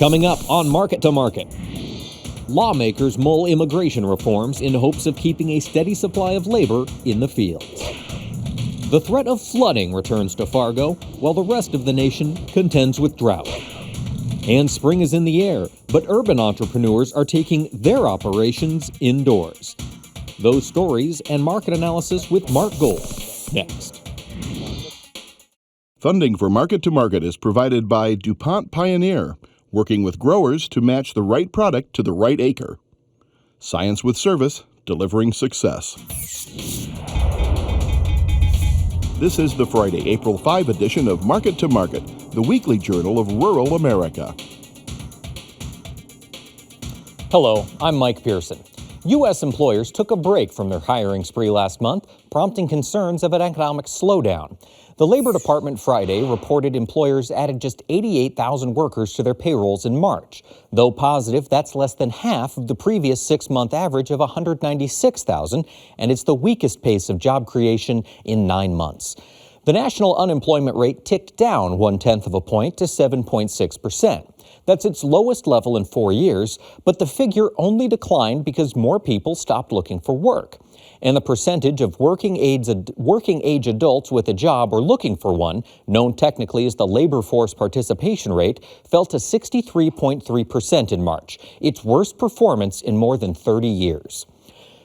Coming up on Market to Market. Lawmakers mull immigration reforms in hopes of keeping a steady supply of labor in the fields. The threat of flooding returns to Fargo, while the rest of the nation contends with drought. And spring is in the air, but urban entrepreneurs are taking their operations indoors. Those stories and market analysis with Mark Gold. Next. Funding for Market to Market is provided by DuPont Pioneer, working with growers to match the right product to the right acre. Science with service, delivering success. This is the Friday, April 5 edition of Market to Market, the weekly journal of rural America. Hello, I'm Mike Pearson. U.S. employers took a break from their hiring spree last month, prompting concerns of an economic slowdown. The Labor Department Friday reported employers added just 88,000 workers to their payrolls in March. Though positive, that's less than half of the previous six-month average of 196,000, and it's the weakest pace of job creation in 9 months. The national unemployment rate ticked down 0.1 of a point to 7.6%. That's its lowest level in 4 years, but the figure only declined because more people stopped looking for work. And the percentage of working age adults with a job or looking for one, known technically as the labor force participation rate, fell to 63.3% in March, its worst performance in more than 30 years.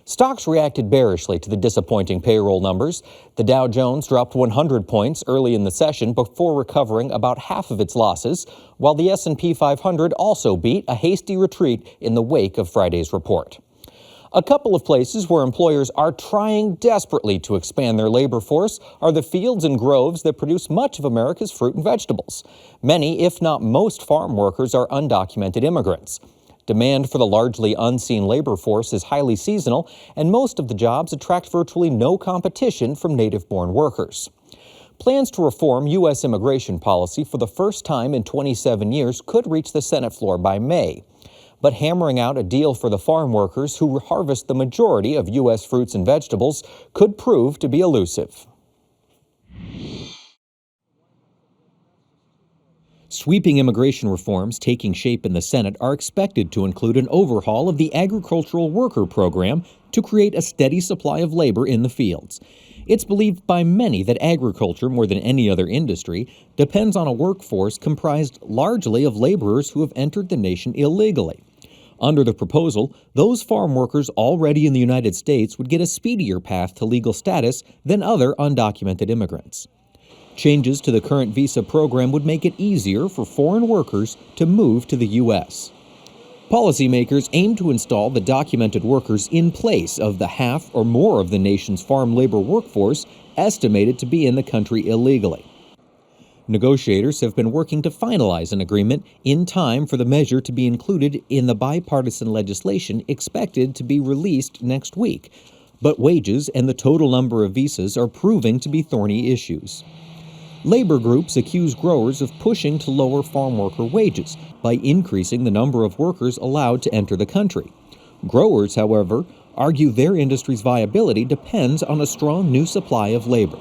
Stocks reacted bearishly to the disappointing payroll numbers. The Dow Jones dropped 100 points early in the session before recovering about half of its losses, while the S&P 500 also beat a hasty retreat in the wake of Friday's report. A couple of places where employers are trying desperately to expand their labor force are the fields and groves that produce much of America's fruit and vegetables. Many, if not most, farm workers are undocumented immigrants. Demand for the largely unseen labor force is highly seasonal, and most of the jobs attract virtually no competition from native-born workers. Plans to reform U.S. immigration policy for the first time in 27 years could reach the Senate floor by May. But hammering out a deal for the farm workers who harvest the majority of U.S. fruits and vegetables could prove to be elusive. Sweeping immigration reforms taking shape in the Senate are expected to include an overhaul of the agricultural worker program to create a steady supply of labor in the fields. It's believed by many that agriculture, more than any other industry, depends on a workforce comprised largely of laborers who have entered the nation illegally. Under the proposal, those farm workers already in the United States would get a speedier path to legal status than other undocumented immigrants. Changes to the current visa program would make it easier for foreign workers to move to the U.S. Policymakers aim to install the documented workers in place of the half or more of the nation's farm labor workforce estimated to be in the country illegally. Negotiators have been working to finalize an agreement in time for the measure to be included in the bipartisan legislation expected to be released next week. But wages and the total number of visas are proving to be thorny issues. Labor groups accuse growers of pushing to lower farm worker wages by increasing the number of workers allowed to enter the country. Growers, however, argue their industry's viability depends on a strong new supply of labor.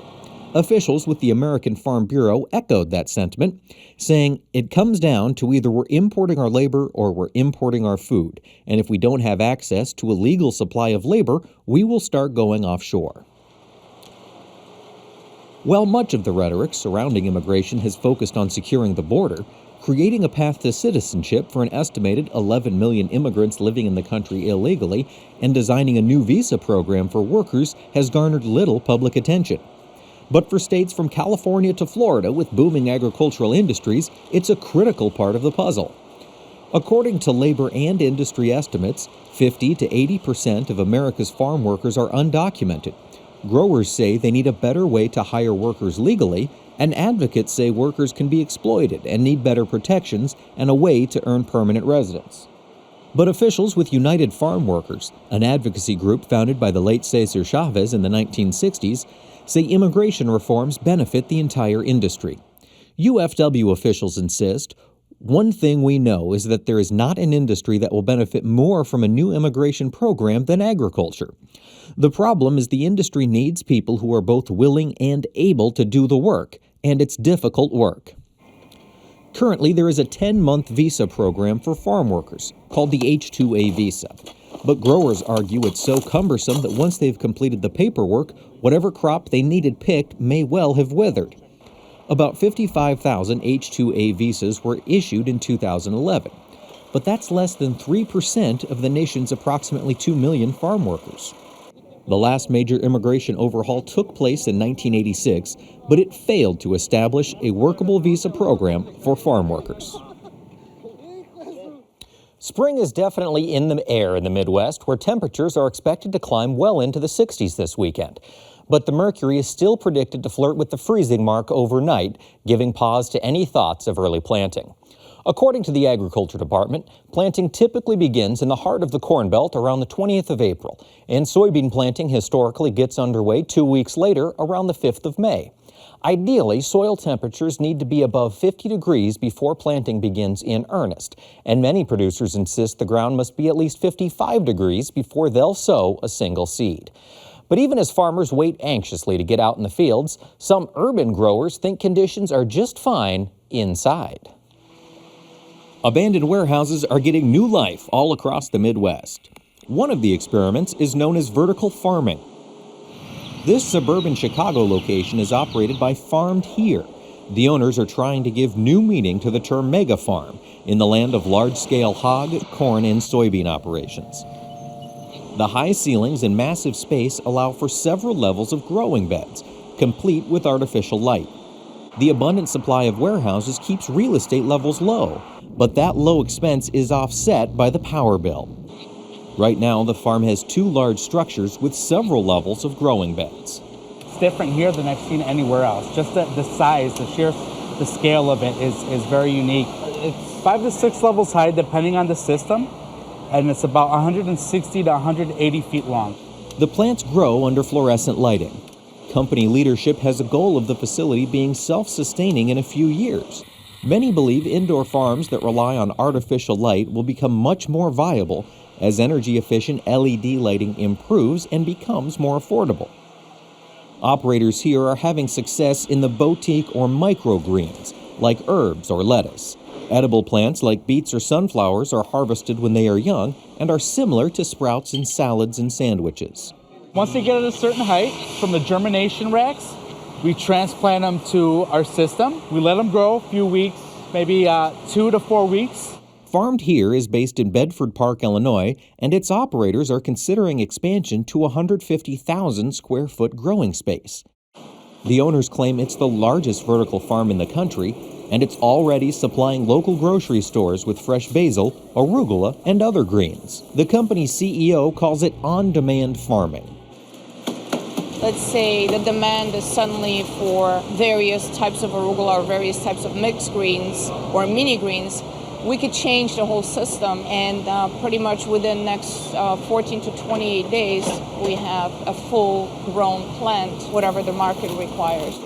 Officials with the American Farm Bureau echoed that sentiment, saying it comes down to either we're importing our labor or we're importing our food, and if we don't have access to a legal supply of labor, we will start going offshore. While much of the rhetoric surrounding immigration has focused on securing the border, creating a path to citizenship for an estimated 11 million immigrants living in the country illegally and designing a new visa program for workers has garnered little public attention. But for states from California to Florida with booming agricultural industries, it's a critical part of the puzzle. According to labor and industry estimates, 50 to 80% of America's farm workers are undocumented. Growers say they need a better way to hire workers legally, and advocates say workers can be exploited and need better protections and a way to earn permanent residence. But officials with United Farm Workers, an advocacy group founded by the late Cesar Chavez in the 1960s, say immigration reforms benefit the entire industry. UFW officials insist, one thing we know is that there is not an industry that will benefit more from a new immigration program than agriculture. The problem is the industry needs people who are both willing and able to do the work, and it's difficult work. Currently, there is a 10-month visa program for farm workers called the H-2A visa. But growers argue it's so cumbersome that once they've completed the paperwork, whatever crop they needed picked may well have withered. About 55,000 H-2A visas were issued in 2011, but that's less than 3% of the nation's approximately 2 million farm workers. The last major immigration overhaul took place in 1986, but it failed to establish a workable visa program for farm workers. Spring is definitely in the air in the Midwest, where temperatures are expected to climb well into the 60s this weekend. But the mercury is still predicted to flirt with the freezing mark overnight, giving pause to any thoughts of early planting. According to the Agriculture Department, planting typically begins in the heart of the Corn Belt around the 20th of April, and soybean planting historically gets underway 2 weeks later around the 5th of May. Ideally, soil temperatures need to be above 50 degrees before planting begins in earnest, and many producers insist the ground must be at least 55 degrees before they'll sow a single seed. But even as farmers wait anxiously to get out in the fields, some urban growers think conditions are just fine inside. Abandoned warehouses are getting new life all across the Midwest. One of the experiments is known as vertical farming. This suburban Chicago location is operated by Farmed Here. The owners are trying to give new meaning to the term mega farm in the land of large-scale hog, corn, and soybean operations. The high ceilings and massive space allow for several levels of growing beds, complete with artificial light. The abundant supply of warehouses keeps real estate levels low, but that low expense is offset by the power bill. Right now, the farm has 2 large structures with several levels of growing beds. It's different here than I've seen anywhere else. Just the size, the scale of it is very unique. It's 5 to 6 levels high depending on the system, and it's about 160 to 180 feet long. The plants grow under fluorescent lighting. Company leadership has a goal of the facility being self-sustaining in a few years. Many believe indoor farms that rely on artificial light will become much more viable as energy-efficient LED lighting improves and becomes more affordable. Operators here are having success in the boutique or microgreens, like herbs or lettuce. Edible plants like beets or sunflowers are harvested when they are young and are similar to sprouts in salads and sandwiches. Once they get at a certain height, from the germination racks, we transplant them to our system. We let them grow a few weeks, maybe 2 to 4 weeks. Farmed Here is based in Bedford Park, Illinois, and its operators are considering expansion to 150,000 square foot growing space. The owners claim it's the largest vertical farm in the country, and it's already supplying local grocery stores with fresh basil, arugula, and other greens. The company's CEO calls it on-demand farming. Let's say the demand is suddenly for various types of arugula or various types of mixed greens or mini greens, we could change the whole system, and pretty much within the next 14 to 28 days, we have a full-grown plant, whatever the market requires.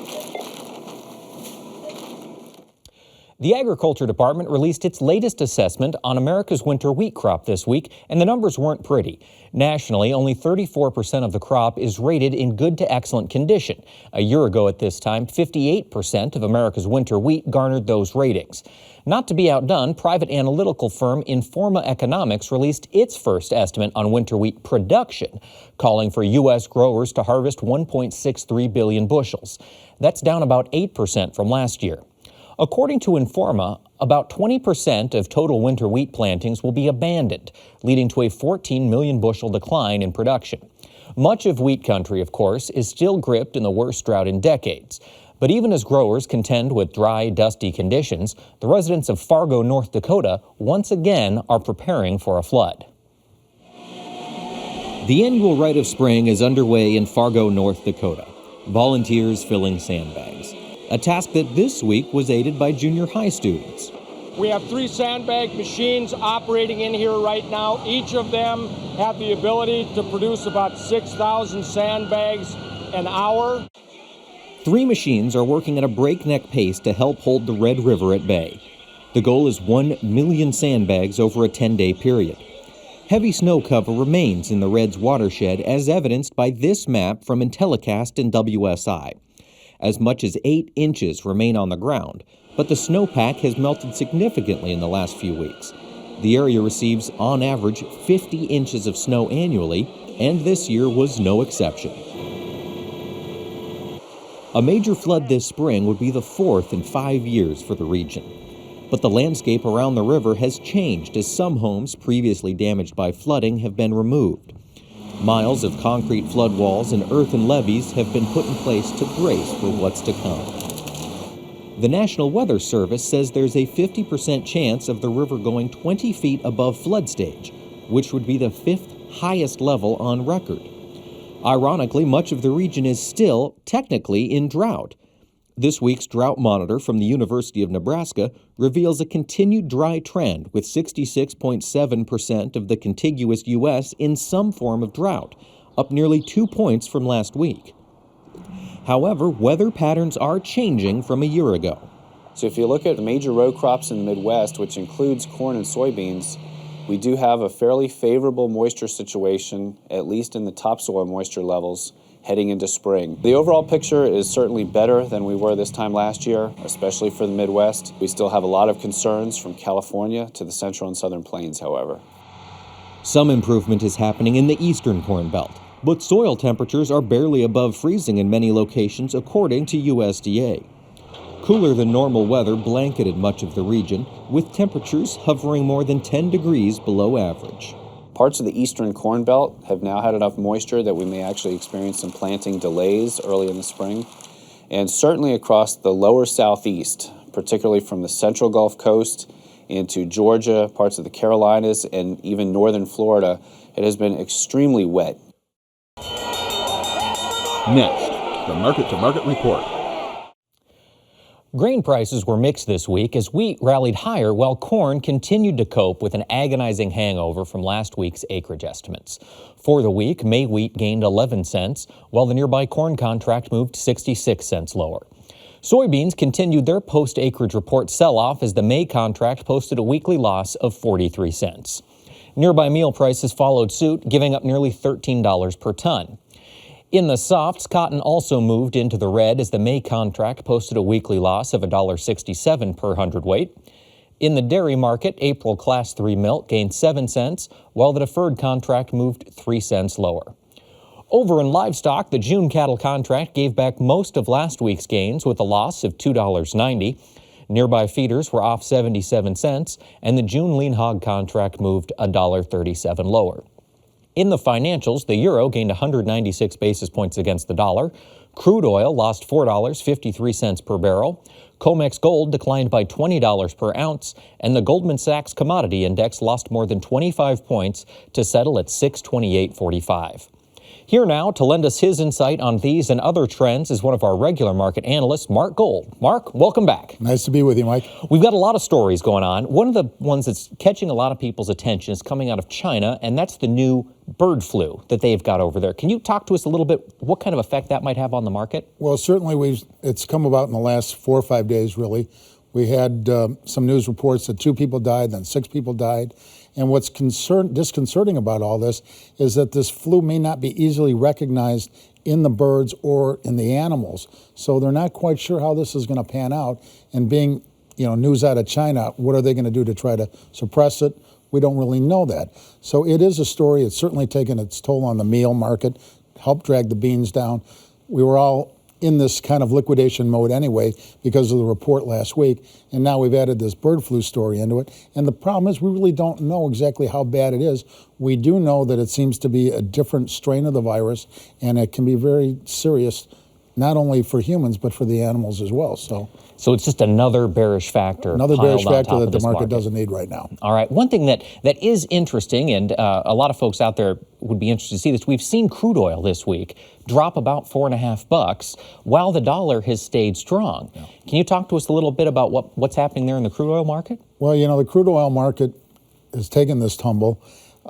The Agriculture Department released its latest assessment on America's winter wheat crop this week, and the numbers weren't pretty. Nationally, only 34% of the crop is rated in good to excellent condition. A year ago at this time, 58% of America's winter wheat garnered those ratings. Not to be outdone, private analytical firm Informa Economics released its first estimate on winter wheat production, calling for U.S. growers to harvest 1.63 billion bushels. That's down about 8% from last year. According to Informa, about 20% of total winter wheat plantings will be abandoned, leading to a 14 million bushel decline in production. Much of wheat country, of course, is still gripped in the worst drought in decades. But even as growers contend with dry, dusty conditions, the residents of Fargo, North Dakota, once again are preparing for a flood. The annual rite of spring is underway in Fargo, North Dakota. Volunteers filling sandbags. A task that this week was aided by junior high students. We have 3 sandbag machines operating in here right now. Each of them have the ability to produce about 6,000 sandbags an hour. 3 machines are working at a breakneck pace to help hold the Red River at bay. The goal is 1 million sandbags over a 10-day period. Heavy snow cover remains in the Red's watershed, as evidenced by this map from Intellicast and WSI. As much as 8 inches remain on the ground, but the snowpack has melted significantly in the last few weeks. The area receives, on average, 50 inches of snow annually, and this year was no exception. A major flood this spring would be the 4th in 5 years for the region. But the landscape around the river has changed as some homes previously damaged by flooding have been removed. Miles of concrete flood walls and earthen levees have been put in place to brace for what's to come. The National Weather Service says there's a 50% chance of the river going 20 feet above flood stage, which would be the 5th highest level on record. Ironically, much of the region is still technically in drought. This week's drought monitor from the University of Nebraska reveals a continued dry trend, with 66.7% of the contiguous U.S. in some form of drought, up nearly 2 points from last week. However, weather patterns are changing from a year ago. So if you look at the major row crops in the Midwest, which includes corn and soybeans, we do have a fairly favorable moisture situation, at least in the topsoil moisture levels, heading into spring. The overall picture is certainly better than we were this time last year, especially for the Midwest. We still have a lot of concerns from California to the central and southern plains, however. Some improvement is happening in the eastern Corn Belt, but soil temperatures are barely above freezing in many locations, according to USDA. Cooler than normal weather blanketed much of the region, with temperatures hovering more than 10 degrees below average. Parts of the eastern Corn Belt have now had enough moisture that we may actually experience some planting delays early in the spring. And certainly across the lower southeast, particularly from the central Gulf Coast into Georgia, parts of the Carolinas, and even northern Florida, it has been extremely wet. Next, the market-to-market report. Grain prices were mixed this week as wheat rallied higher while corn continued to cope with an agonizing hangover from last week's acreage estimates. For the week, May wheat gained 11 cents, while the nearby corn contract moved 66 cents lower. Soybeans continued their post-acreage report sell-off as the May contract posted a weekly loss of 43 cents. Nearby meal prices followed suit, giving up nearly $13 per ton. In the softs, cotton also moved into the red as the May contract posted a weekly loss of $1.67 per hundredweight. In the dairy market, April Class 3 milk gained 7 cents, while the deferred contract moved 3 cents lower. Over in livestock, the June cattle contract gave back most of last week's gains with a loss of $2.90. Nearby feeders were off 77 cents, and the June lean hog contract moved $1.37 lower. In the financials, the euro gained 196 basis points against the dollar. Crude oil lost $4.53 per barrel. COMEX gold declined by $20 per ounce, and the Goldman Sachs Commodity Index lost more than 25 points to settle at 628.45. Here now to lend us his insight on these and other trends is one of our regular market analysts, Mark Gold. Mark, welcome back. Nice to be with you, Mike. We've got a lot of stories going on. One of the ones that's catching a lot of people's attention is coming out of China, and that's the new bird flu that they've got over there. Can you talk to us a little bit what kind of effect that might have on the market? Well, certainly it's come about in the last 4 or 5 days, really. We had some news reports that 2 people died, then 6 people died. And what's disconcerting about all this is that this flu may not be easily recognized in the birds or in the animals. So they're not quite sure how this is going to pan out. And being, news out of China, what are they going to do to try to suppress it? We don't really know that. So it is a story. It's certainly taken its toll on the meal market, helped drag the beans down. We were all in this kind of liquidation mode anyway because of the report last week, and now we've added this bird flu story into it. And the problem is we really don't know exactly how bad it is. We do know that it seems to be a different strain of the virus, and it can be very serious, not only for humans, but for the animals as well. So it's just another bearish factor. Another bearish factor that the market doesn't need right now. All right. One thing that is interesting, and a lot of folks out there would be interested to see this, we've seen crude oil this week drop about $4.50 while the dollar has stayed strong. Yeah. Can you talk to us a little bit about what's happening there in the crude oil market? Well, the crude oil market has taken this tumble.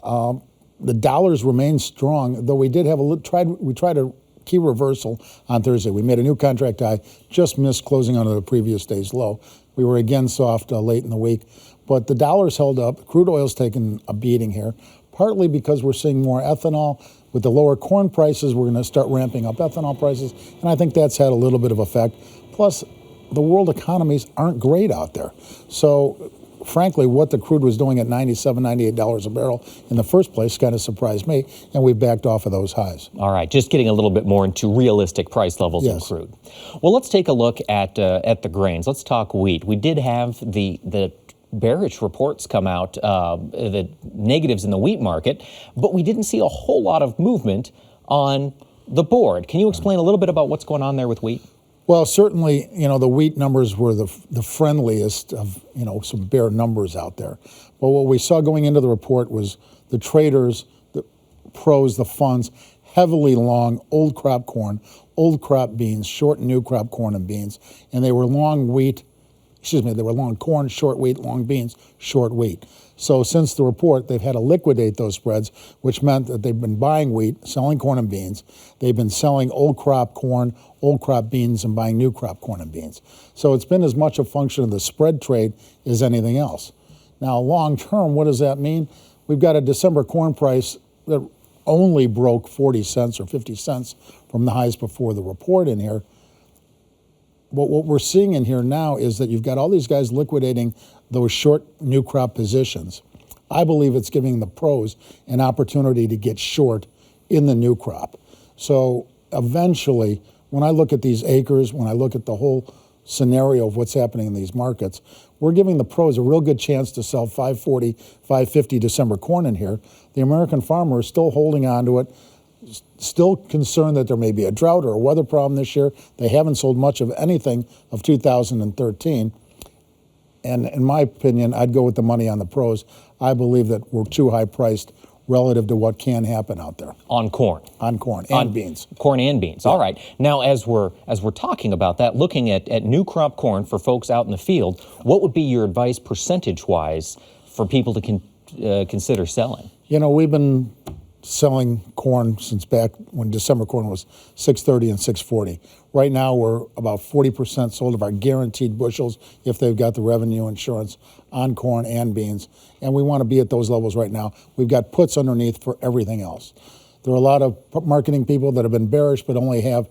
The dollars remain strong, though we did have we tried a key reversal on Thursday. We made a new contract high, just missed closing under the previous day's low. We were again soft late in the week, but the dollar's held up. Crude oil's taken a beating here, partly because we're seeing more ethanol, With the lower corn prices, we're going to start ramping up ethanol prices, and I think that's had a little bit of effect. Plus, the world economies aren't great out there. So, frankly, what the crude was doing at $97, $98 a barrel in the first place kind of surprised me, and we backed off of those highs. All right, just getting a little bit more into realistic price levels in crude. Well, let's take a look at the grains. Let's talk wheat. We did have the bearish reports come out, the negatives in the wheat market, but we didn't see a whole lot of movement on the board. Can you explain a little bit about what's going on there with wheat? Well, certainly, the wheat numbers were the friendliest of, some bear numbers out there. But what we saw going into the report was the traders, the pros, the funds, heavily long old crop corn, old crop beans, short new crop corn and beans, and they were long wheat. They were long corn, short wheat, long beans, short wheat. So since the report, they've had to liquidate those spreads, which meant that they've been buying wheat, selling corn and beans. They've been selling old crop corn, old crop beans, and buying new crop corn and beans. So it's been as much a function of the spread trade as anything else. Now, long term, what does that mean? We've got a December corn price that only broke 40 cents or 50 cents from the highs before the report in here. But what we're seeing in here now is that you've got all these guys liquidating those short new crop positions. I believe it's giving the pros an opportunity to get short in the new crop. So eventually, when I look at these acres, when I look at the whole scenario of what's happening in these markets, we're giving the pros a real good chance to sell 540, 550 December corn in here. The American farmer is still holding on to it, still concerned that there may be a drought or a weather problem this year. They haven't sold much of anything of 2013. And in my opinion, I'd go with the money on the pros. I believe that we're too high priced relative to what can happen out there. On corn. On corn and beans. Corn and beans. Yeah. All right. Now, as we're talking about that, looking at new crop corn for folks out in the field, what would be your advice percentage-wise for people to consider selling? We've been selling corn since back when December corn was $6.30 and $6.40. Right now, we're about 40% sold of our guaranteed bushels if they've got the revenue insurance on corn and beans. And we want to be at those levels right now. We've got puts underneath for everything else. There are a lot of marketing people that have been bearish but only have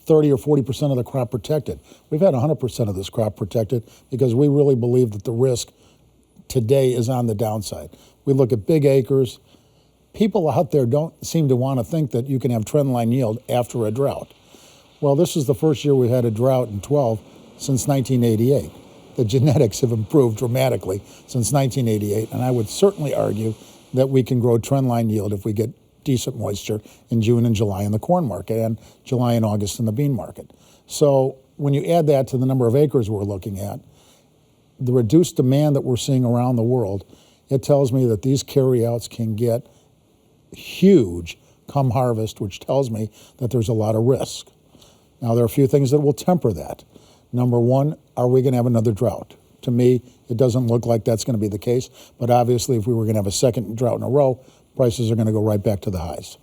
30 or 40% of the crop protected. We've had 100% of this crop protected because we really believe that the risk today is on the downside. We look at big acres. People out there don't seem to want to think that you can have trendline yield after a drought. Well, this is the first year we've had a drought in 12 since 1988. The genetics have improved dramatically since 1988, and I would certainly argue that we can grow trendline yield if we get decent moisture in June and July in the corn market and July and August in the bean market. So when you add that to the number of acres we're looking at, the reduced demand that we're seeing around the world, it tells me that these carryouts can get huge come harvest, which tells me that there's a lot of risk. Now, there are a few things that will temper that. Number one, are we going to have another drought? To me, it doesn't look like that's going to be the case, but obviously if we were going to have a second drought in a row, prices are going to go right back to the highs.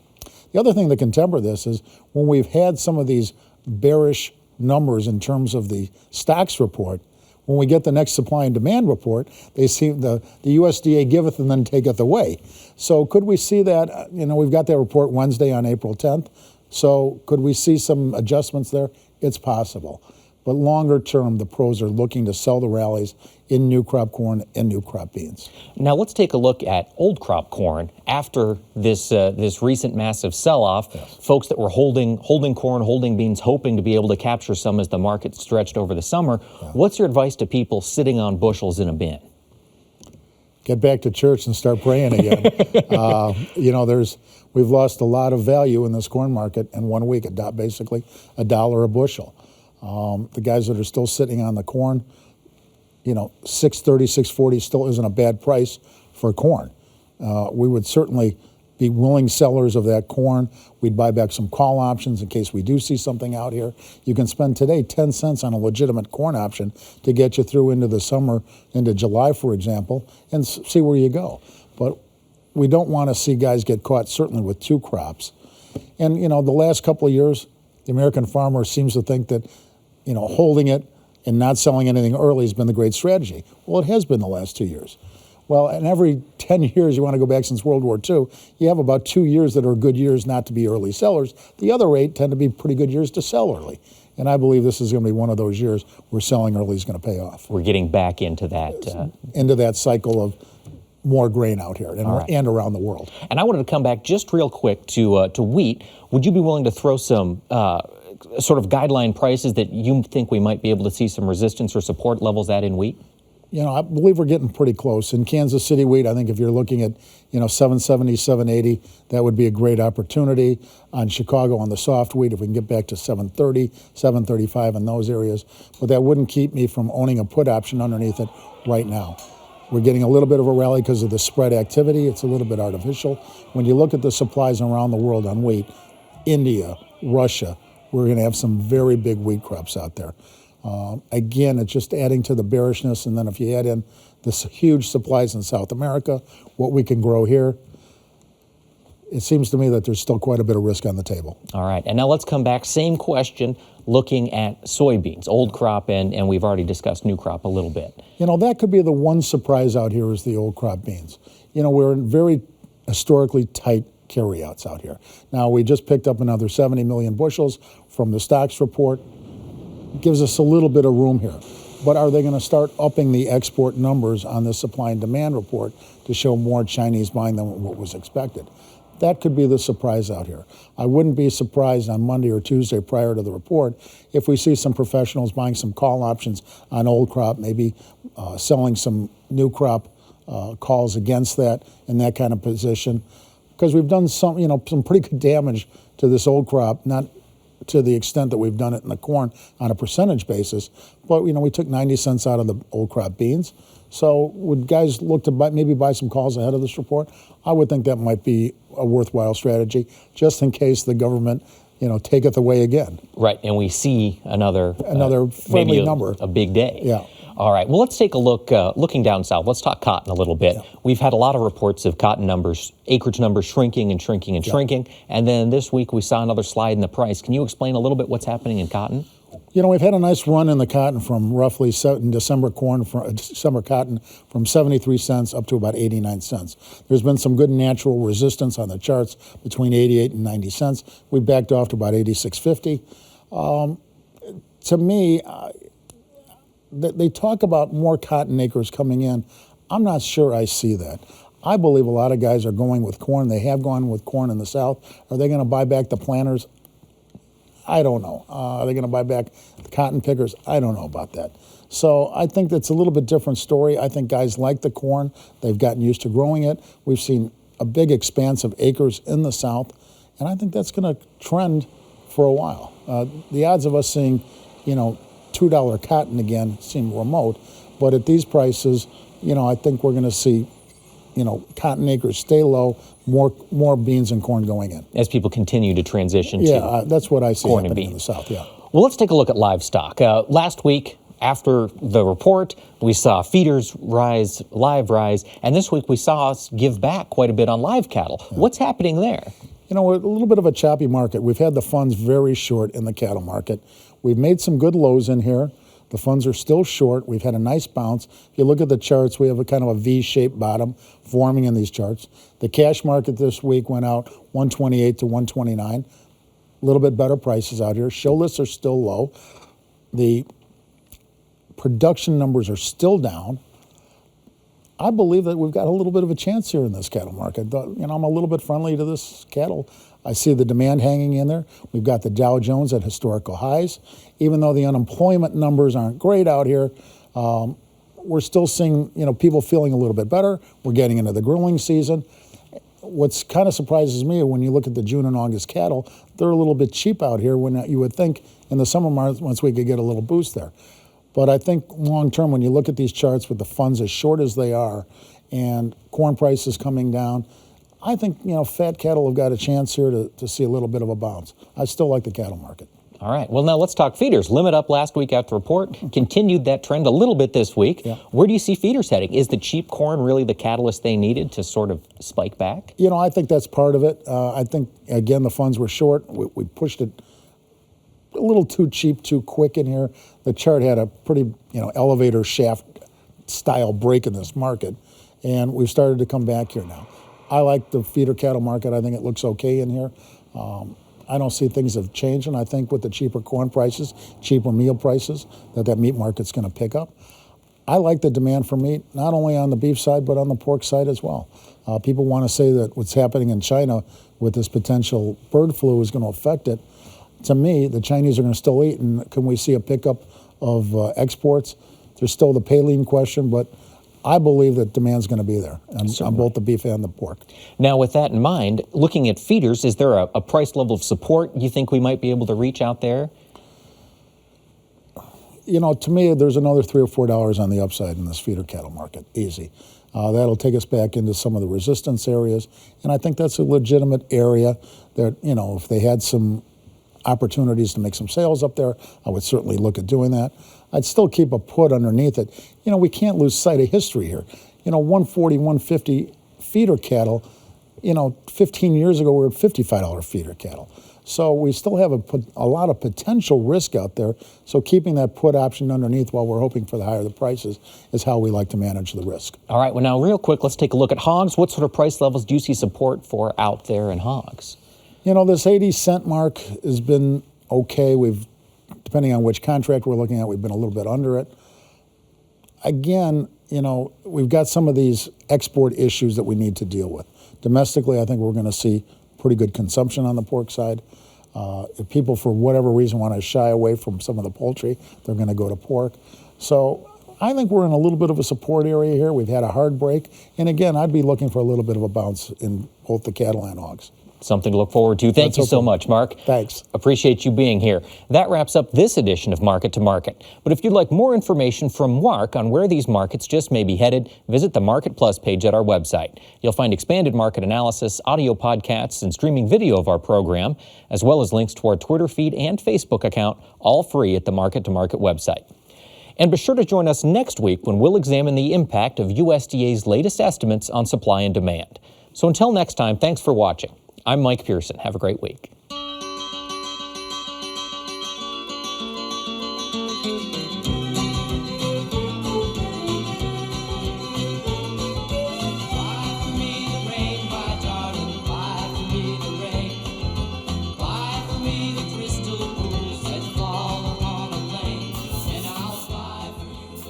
The other thing that can temper this is when we've had some of these bearish numbers in terms of the stocks report, when we get the next supply and demand report, they see the USDA giveth and then taketh away. So could we see that, we've got that report Wednesday on April 10th. So could we see some adjustments there? It's possible. But longer term, the pros are looking to sell the rallies in new crop corn and new crop beans. Now let's take a look at old crop corn. After this recent massive sell-off, yes, folks that were holding corn, holding beans, hoping to be able to capture some as the market stretched over the summer. Yeah. What's your advice to people sitting on bushels in a bin? Get back to church and start praying again. We've lost a lot of value in this corn market in 1 week, basically $1 a bushel. The guys that are still sitting on the corn, $6.30, $6.40 still isn't a bad price for corn. We would certainly be willing sellers of that corn. We'd buy back some call options in case we do see something out here. You can spend today 10 cents on a legitimate corn option to get you through into the summer, into July, for example, and see where you go. But we don't want to see guys get caught, certainly with two crops. And, the last couple of years, the American farmer seems to think that, holding it and not selling anything early has been the great strategy. Well, it has been the last 2 years. Well, in every 10 years, you want to go back since World War II, you have about 2 years that are good years not to be early sellers. The other 8 tend to be pretty good years to sell early. And I believe this is going to be one of those years where selling early is going to pay off. We're getting back into that. Into that cycle of more grain out here right. and around the world. And I wanted to come back just real quick to wheat. Would you be willing to throw some sort of guideline prices that you think we might be able to see some resistance or support levels at in wheat? I believe we're getting pretty close. In Kansas City wheat, I think if you're looking at, 770, 780, that would be a great opportunity. On Chicago, on the soft wheat, if we can get back to 730, 735 in those areas. But that wouldn't keep me from owning a put option underneath it right now. We're getting a little bit of a rally because of the spread activity. It's a little bit artificial. When you look at the supplies around the world on wheat, India, Russia, we're going to have some very big wheat crops out there. Again, it's just adding to the bearishness, and then if you add in this huge supplies in South America, what we can grow here, it seems to me that there's still quite a bit of risk on the table. All right, and now let's come back, same question, looking at soybeans, old crop, and we've already discussed new crop a little bit. That could be the one surprise out here is the old crop beans. We're in very historically tight carryouts out here. Now, we just picked up another 70 million bushels from the stocks report. Gives us a little bit of room here. But are they going to start upping the export numbers on the supply and demand report to show more Chinese buying than what was expected? That could be the surprise out here. I wouldn't be surprised on Monday or Tuesday prior to the report if we see some professionals buying some call options on old crop, maybe selling some new crop calls against that in that kind of position. Because we've done some pretty good damage to this old crop, not to the extent that we've done it in the corn on a percentage basis. But, we took 90 cents out of the old crop beans. So would guys look to maybe buy some calls ahead of this report? I would think that might be a worthwhile strategy, just in case the government, taketh away again. Right, and we see another friendly number. A big day. Yeah. All right, well, let's take a look, looking down south. Let's talk cotton a little bit. Yeah. We've had a lot of reports of cotton numbers, acreage numbers shrinking and shrinking and shrinking. And then this week we saw another slide in the price. Can you explain a little bit what's happening in cotton? We've had a nice run in the cotton from roughly December cotton from 73 cents up to about 89 cents. There's been some good natural resistance on the charts between 88 and 90 cents. We backed off to about 86.50. To me, they talk about more cotton acres coming in. I'm not sure I see that. I believe a lot of guys are going with corn. They have gone with corn in the South. Are they going to buy back the planters? I don't know. Are they going to buy back the cotton pickers? I don't know about that. So I think that's a little bit different story. I think guys like the corn. They've gotten used to growing it. We've seen a big expanse of acres in the South, and I think that's going to trend for a while. The odds of us seeing, $2 cotton again seem remote, but at these prices, I think we're going to see, cotton acres stay low, more beans and corn going in. As people continue to transition to that's what I see corn happening and beans. in the South, yeah. Well, let's take a look at livestock. Last week, after the report, we saw feeders rise, live rise, and this week we saw us give back quite a bit on live cattle. Yeah. What's happening there? A little bit of a choppy market. We've had the funds very short in the cattle market. We've made some good lows in here. The funds are still short. We've had a nice bounce. If you look at the charts, we have a kind of a V-shaped bottom forming in these charts. The cash market this week went out 128 to 129. A little bit better prices out here. Show lists are still low. The production numbers are still down. I believe that we've got a little bit of a chance here in this cattle market. I'm a little bit friendly to this cattle. I see the demand hanging in there. We've got the Dow Jones at historical highs. Even though the unemployment numbers aren't great out here, we're still seeing people feeling a little bit better. We're getting into the grilling season. What's kind of surprises me when you look at the June and August cattle, they're a little bit cheap out here when you would think in the summer months we could get a little boost there. But I think long term, when you look at these charts with the funds as short as they are and corn prices coming down, I think, fat cattle have got a chance here to see a little bit of a bounce. I still like the cattle market. All right. Well, now let's talk feeders. Limit up last week after report. Continued that trend a little bit this week. Yeah. Where do you see feeders heading? Is the cheap corn really the catalyst they needed to sort of spike back? I think that's part of it. I think, again, the funds were short. We pushed it a little too cheap, too quick in here. The chart had a pretty, elevator shaft style break in this market. and we've started to come back here now. I like the feeder cattle market. I think it looks okay in here. I don't see things have changed, and I think with the cheaper corn prices, cheaper meal prices, that meat market's going to pick up. I like the demand for meat, not only on the beef side, but on the pork side as well. People want to say that what's happening in China with this potential bird flu is going to affect it. To me, the Chinese are going to still eat, and can we see a pickup of exports? There's still the Payleen question, but I believe that demand's going to be there on both the beef and the pork. Now, with that in mind, looking at feeders, is there a price level of support you think we might be able to reach out there? You know, to me, there's another $3 or $4 on the upside in this feeder cattle market, easy. That'll take us back into some of the resistance areas, and I think that's a legitimate area that, you know, if they had some opportunities to make some sales up there, I would certainly look at doing that. I'd still keep a put underneath it. You know, we can't lose sight of history here. You know, 140, 150 feeder cattle, you know, 15 years ago we were at $55 feeder cattle. So we still have a lot of potential risk out there. So keeping that put option underneath while we're hoping for the higher the prices is how we like to manage the risk. All right, well now real quick, let's take a look at hogs. What sort of price levels do you see support for out there in hogs? You know, this 80-cent mark has been okay. Depending on which contract we're looking at, we've been a little bit under it. Again, you know, we've got some of these export issues that we need to deal with. Domestically, I think we're going to see pretty good consumption on the pork side. If people, for whatever reason, want to shy away from some of the poultry, they're going to go to pork. So I think we're in a little bit of a support area here. We've had a hard break. And again, I'd be looking for a little bit of a bounce in both the cattle and hogs. Something to look forward to. Thank you so much, Mark. Thanks. Appreciate you being here. That wraps up this edition of Market to Market. But if you'd like more information from Mark on where these markets just may be headed, visit the Market Plus page at our website. You'll find expanded market analysis, audio podcasts, and streaming video of our program, as well as links to our Twitter feed and Facebook account, all free at the Market to Market website. And be sure to join us next week when we'll examine the impact of USDA's latest estimates on supply and demand. So until next time, thanks for watching. I'm Mike Pearson. Have a great week.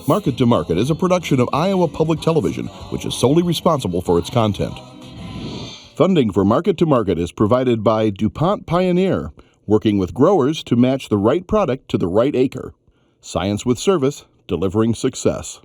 Market to Market is a production of Iowa Public Television, which is solely responsible for its content. Funding for Market to Market is provided by DuPont Pioneer, working with growers to match the right product to the right acre. Science with service, delivering success.